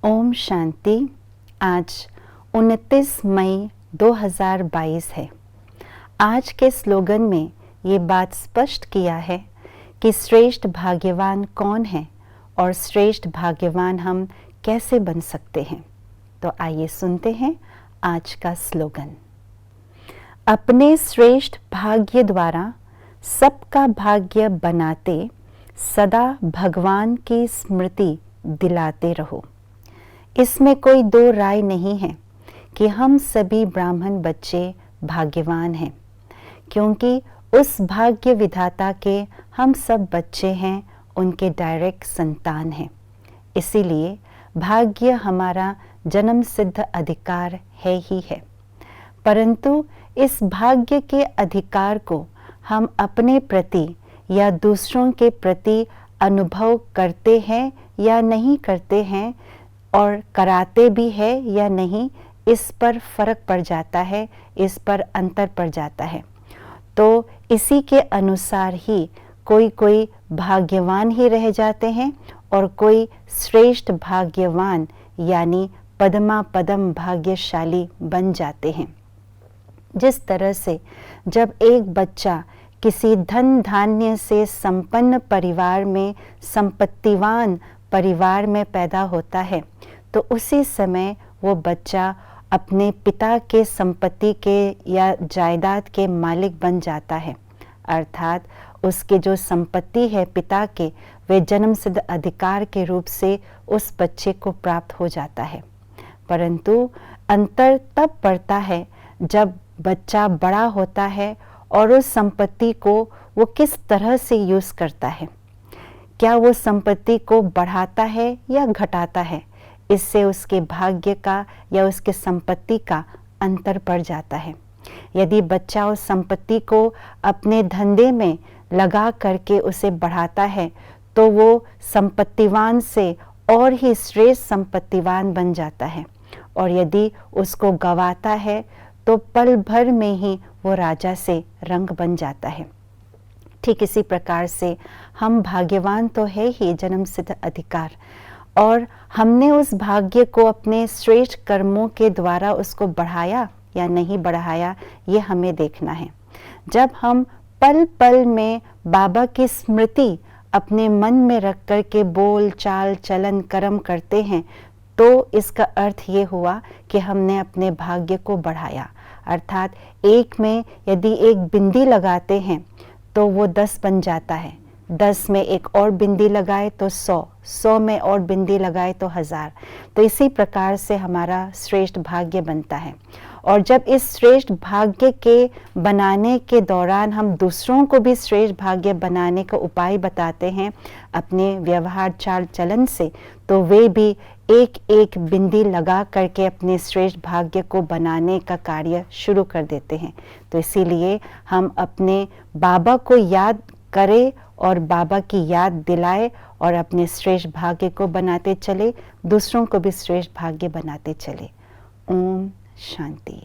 ओम शांति। आज 29 मई 2022 है। आज के स्लोगन में ये बात स्पष्ट किया है कि श्रेष्ठ भाग्यवान कौन है और श्रेष्ठ भाग्यवान हम कैसे बन सकते हैं। तो आइए सुनते हैं आज का स्लोगन। अपने श्रेष्ठ भाग्य द्वारा सबका भाग्य बनाते सदा भगवान की स्मृति दिलाते रहो। इसमें कोई दो राय नहीं है कि हम सभी ब्राह्मण बच्चे भाग्यवान हैं, क्योंकि उस भाग्य विधाता के हम सब बच्चे हैं, उनके डायरेक्ट संतान हैं। इसीलिए भाग्य हमारा जन्म सिद्ध अधिकार है ही है। परंतु इस भाग्य के अधिकार को हम अपने प्रति या दूसरों के प्रति अनुभव करते हैं या नहीं करते हैं, और कराते भी है या नहीं, इस पर फर्क पड़ जाता है, इस पर अंतर पड़ जाता है। तो इसी के अनुसार ही कोई कोई भाग्यवान ही रह जाते हैं और कोई श्रेष्ठ भाग्यवान यानी पदमा पदम भाग्यशाली बन जाते हैं। जिस तरह से जब एक बच्चा किसी धन धान्य से संपन्न परिवार में, संपत्तिवान परिवार में पैदा होता है, तो उसी समय वो बच्चा अपने पिता के संपत्ति के या जायदाद के मालिक बन जाता है। अर्थात उसके जो संपत्ति है पिता के, वे जन्म सिद्ध अधिकार के रूप से उस बच्चे को प्राप्त हो जाता है। परंतु अंतर तब पड़ता है जब बच्चा बड़ा होता है और उस संपत्ति को वो किस तरह से यूज़ करता है। क्या वो संपत्ति को बढ़ाता है या घटाता है, इससे उसके भाग्य का या उसके संपत्ति का अंतर पड़ जाता है। यदि बच्चा उस संपत्ति को अपने धंधे में लगा करके उसे बढ़ाता है, तो वो संपत्तिवान से और ही श्रेष्ठ संपत्तिवान बन जाता है, और यदि उसको गंवाता है तो पल भर में ही वो राजा से रंग बन जाता है। ठीक इसी प्रकार से हम भाग्यवान तो है ही जन्म सिद्ध अधिकार, और हमने उस भाग्य को अपने श्रेष्ठ कर्मों के द्वारा उसको बढ़ाया या नहीं बढ़ाया, ये हमें देखना है। जब हम पल पल में बाबा की स्मृति अपने मन में रख कर के बोल चाल चलन कर्म करते हैं, तो इसका अर्थ ये हुआ कि हमने अपने भाग्य को बढ़ाया। अर्थात एक में यदि एक बिंदी लगाते हैं तो वो 10 बन जाता है, 10 में एक और बिंदी लगाए तो 100, 100 में और बिंदी लगाए तो 1000। तो इसी प्रकार से हमारा श्रेष्ठ भाग्य बनता है। और जब इस श्रेष्ठ भाग्य के बनाने के दौरान हम दूसरों को भी श्रेष्ठ भाग्य बनाने का उपाय बताते हैं अपने व्यवहार चाल चलन से, तो वे भी एक एक बिंदी लगा करके अपने श्रेष्ठ भाग्य को बनाने का कार्य शुरू कर देते हैं। तो इसीलिए हम अपने बाबा को याद करें और बाबा की याद दिलाए और अपने श्रेष्ठ भाग्य को बनाते चले, दूसरों को भी श्रेष्ठ भाग्य बनाते चले। ओम शांति।